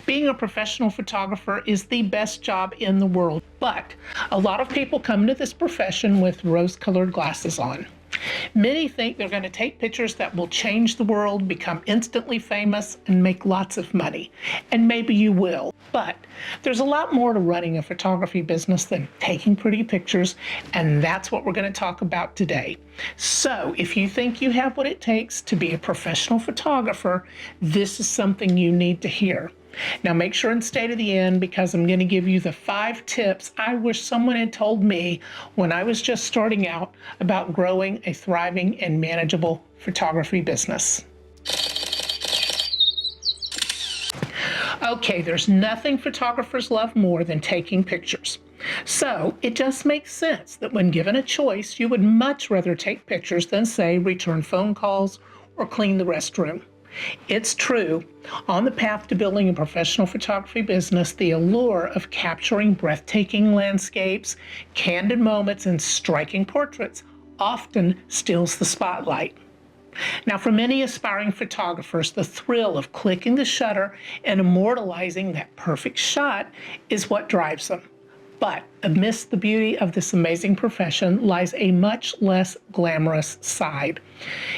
Being a professional photographer is the best job in the world, but a lot of people come to this profession with rose-colored glasses on. Many think they're going to take pictures that will change the world, become instantly famous, and make lots of money. And maybe you will, but there's a lot more to running a photography business than taking pretty pictures, and that's what we're going to talk about today. So if you think you have what it takes to be a professional photographer, this is something you need to hear. Now make sure and stay to the end, because I'm going to give you the 5 tips I wish someone had told me when I was just starting out about growing a thriving and manageable photography business. Okay, there's nothing photographers love more than taking pictures. So it just makes sense that when given a choice, you would much rather take pictures than, say, return phone calls or clean the restroom. It's true. On the path to building a professional photography business, the allure of capturing breathtaking landscapes, candid moments, and striking portraits often steals the spotlight. Now, for many aspiring photographers, the thrill of clicking the shutter and immortalizing that perfect shot is what drives them. But amidst the beauty of this amazing profession lies a much less glamorous side.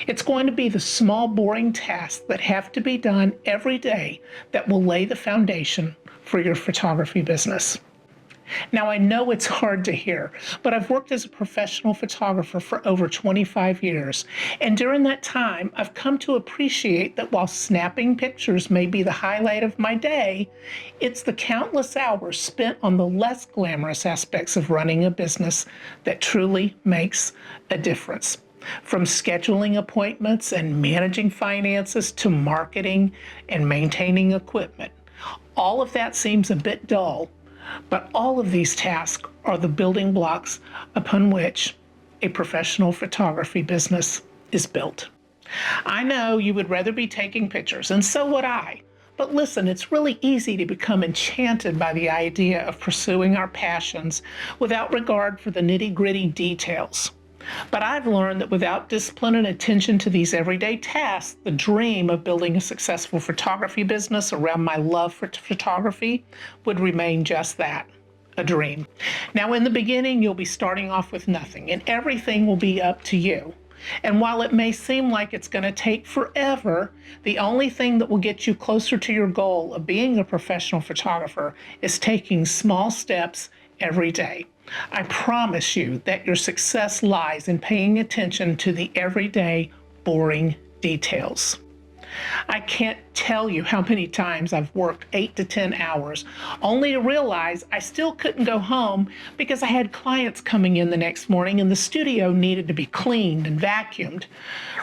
It's going to be the small, boring tasks that have to be done every day that will lay the foundation for your photography business. Now, I know it's hard to hear, but I've worked as a professional photographer for over 25 years, and during that time, I've come to appreciate that while snapping pictures may be the highlight of my day, it's the countless hours spent on the less glamorous aspects of running a business that truly makes a difference. From scheduling appointments and managing finances to marketing and maintaining equipment, all of that seems a bit dull. But all of these tasks are the building blocks upon which a professional photography business is built. I know you would rather be taking pictures, and so would I. But listen, it's really easy to become enchanted by the idea of pursuing our passions without regard for the nitty-gritty details. But I've learned that without discipline and attention to these everyday tasks, the dream of building a successful photography business around my love for photography would remain just that, a dream. Now, in the beginning, you'll be starting off with nothing, and everything will be up to you. And while it may seem like it's going to take forever, the only thing that will get you closer to your goal of being a professional photographer is taking small steps every day. I promise you that your success lies in paying attention to the everyday, boring details. I can't tell you how many times I've worked 8 to 10 hours, only to realize I still couldn't go home because I had clients coming in the next morning and the studio needed to be cleaned and vacuumed.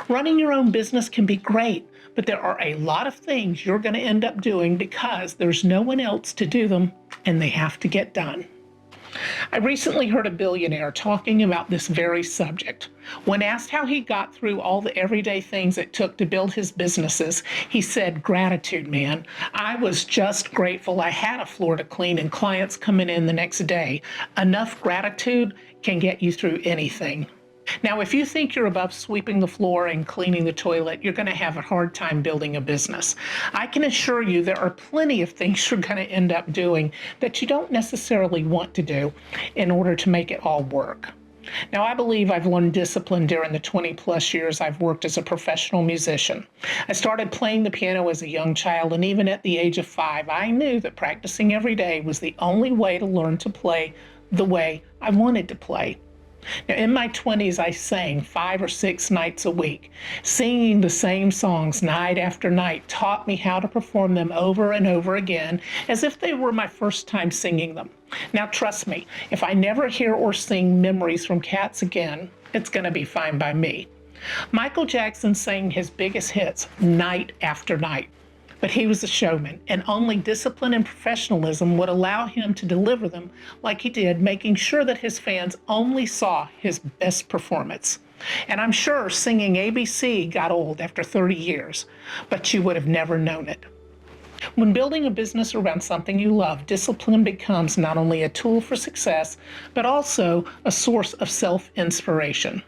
Running your own business can be great, but there are a lot of things you're going to end up doing because there's no one else to do them and they have to get done. I recently heard a billionaire talking about this very subject. When asked how he got through all the everyday things it took to build his businesses, he said, "Gratitude, man. I was just grateful I had a floor to clean and clients coming in the next day. Enough gratitude can get you through anything." Now, if you think you're above sweeping the floor and cleaning the toilet, you're going to have a hard time building a business. I can assure you there are plenty of things you're going to end up doing that you don't necessarily want to do in order to make it all work. Now, I believe I've learned discipline during the 20-plus years I've worked as a professional musician. I started playing the piano as a young child, and even at the age of 5, I knew that practicing every day was the only way to learn to play the way I wanted to play. Now, in my 20s, I sang 5 or 6 nights a week. Singing the same songs night after night taught me how to perform them over and over again as if they were my first time singing them. Now, trust me, if I never hear or sing Memories from Cats again, it's going to be fine by me. Michael Jackson sang his biggest hits night after night. But he was a showman, and only discipline and professionalism would allow him to deliver them like he did, making sure that his fans only saw his best performance. And I'm sure singing ABC got old after 30 years, but you would have never known it. When building a business around something you love, discipline becomes not only a tool for success, but also a source of self-inspiration.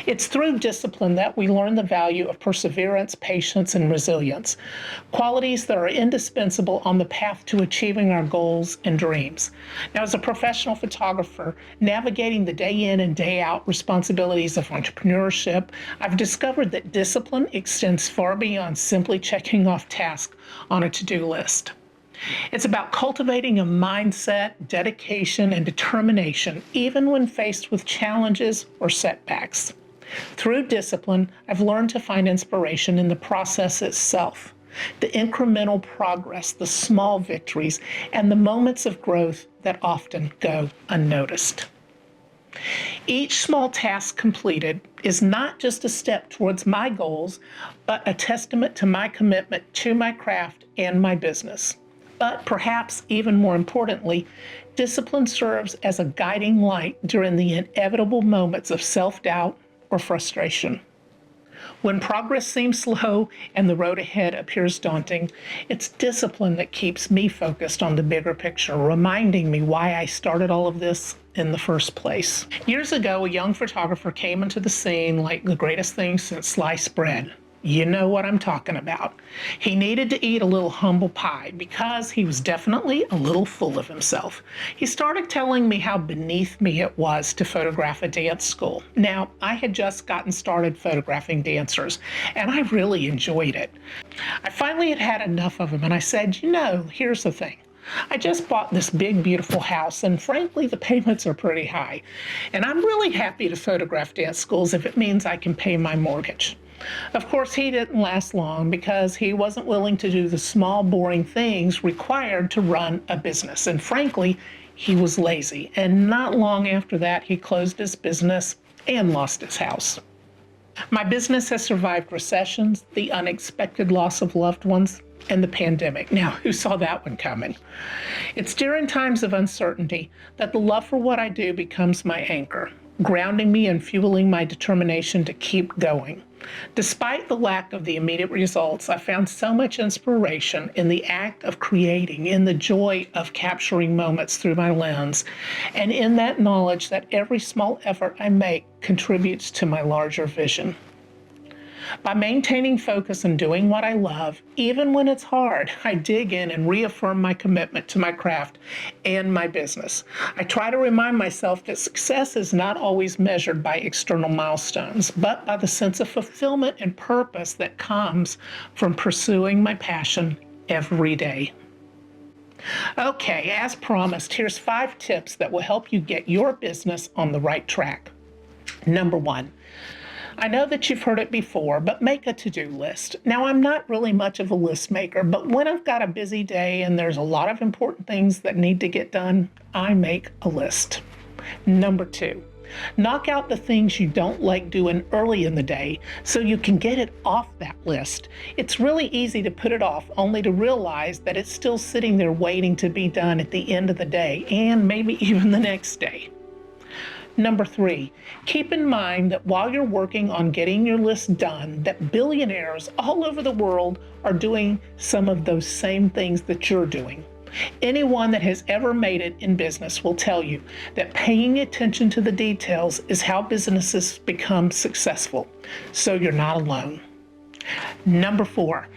It's through discipline that we learn the value of perseverance, patience, and resilience, qualities that are indispensable on the path to achieving our goals and dreams. Now, as a professional photographer, navigating the day in and day out responsibilities of entrepreneurship, I've discovered that discipline extends far beyond simply checking off tasks on a to-do list. It's about cultivating a mindset, dedication, and determination, even when faced with challenges or setbacks. Through discipline, I've learned to find inspiration in the process itself, the incremental progress, the small victories, and the moments of growth that often go unnoticed. Each small task completed is not just a step towards my goals, but a testament to my commitment to my craft and my business. But perhaps even more importantly, discipline serves as a guiding light during the inevitable moments of self-doubt or frustration. When progress seems slow and the road ahead appears daunting, it's discipline that keeps me focused on the bigger picture, reminding me why I started all of this in the first place. Years ago, a young photographer came into the scene like the greatest thing since sliced bread. You know what I'm talking about. He needed to eat a little humble pie because he was definitely a little full of himself. He started telling me how beneath me it was to photograph a dance school. Now, I had just gotten started photographing dancers, and I really enjoyed it. I finally had enough of him, and I said, here's the thing. I just bought this big, beautiful house, and frankly, the payments are pretty high. And I'm really happy to photograph dance schools if it means I can pay my mortgage. Of course, he didn't last long because he wasn't willing to do the small, boring things required to run a business. And frankly, he was lazy. And not long after that, he closed his business and lost his house. My business has survived recessions, the unexpected loss of loved ones, and the pandemic. Now, who saw that one coming? It's during times of uncertainty that the love for what I do becomes my anchor, grounding me and fueling my determination to keep going. Despite the lack of the immediate results, I found so much inspiration in the act of creating, in the joy of capturing moments through my lens, and in that knowledge that every small effort I make contributes to my larger vision. By maintaining focus and doing what I love, even when it's hard, I dig in and reaffirm my commitment to my craft and my business. I try to remind myself that success is not always measured by external milestones, but by the sense of fulfillment and purpose that comes from pursuing my passion every day. Okay, as promised, here's 5 tips that will help you get your business on the right track. Number 1. I know that you've heard it before, but make a to-do list. Now, I'm not really much of a list maker, but when I've got a busy day and there's a lot of important things that need to get done, I make a list. Number 2, knock out the things you don't like doing early in the day so you can get it off that list. It's really easy to put it off only to realize that it's still sitting there waiting to be done at the end of the day and maybe even the next day. Number 3, keep in mind that while you're working on getting your list done, that billionaires all over the world are doing some of those same things that you're doing. Anyone that has ever made it in business will tell you that paying attention to the details is how businesses become successful, so you're not alone. Number 4,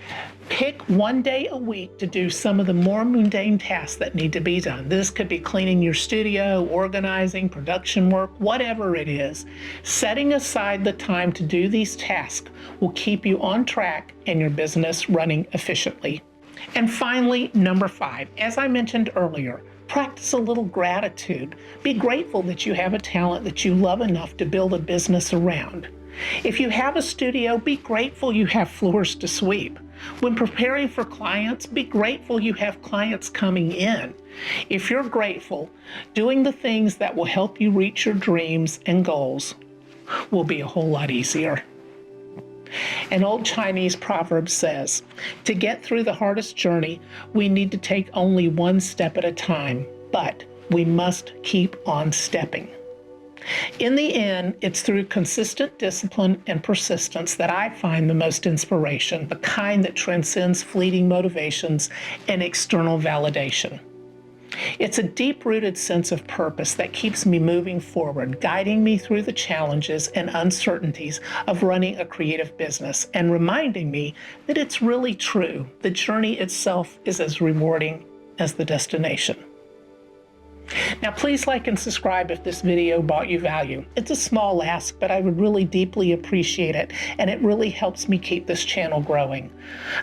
pick one day a week to do some of the more mundane tasks that need to be done. This could be cleaning your studio, organizing, production work, whatever it is. Setting aside the time to do these tasks will keep you on track and your business running efficiently. And finally, number 5, as I mentioned earlier, practice a little gratitude. Be grateful that you have a talent that you love enough to build a business around. If you have a studio, be grateful you have floors to sweep. When preparing for clients, be grateful you have clients coming in. If you're grateful, doing the things that will help you reach your dreams and goals will be a whole lot easier. An old Chinese proverb says, to get through the hardest journey, we need to take only one step at a time, but we must keep on stepping. In the end, it's through consistent discipline and persistence that I find the most inspiration, the kind that transcends fleeting motivations and external validation. It's a deep-rooted sense of purpose that keeps me moving forward, guiding me through the challenges and uncertainties of running a creative business, and reminding me that it's really true. The journey itself is as rewarding as the destination. Now, please like and subscribe if this video brought you value. It's a small ask, but I would really deeply appreciate it, and it really helps me keep this channel growing.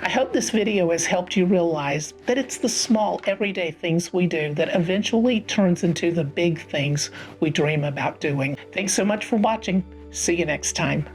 I hope this video has helped you realize that it's the small, everyday things we do that eventually turns into the big things we dream about doing. Thanks so much for watching. See you next time.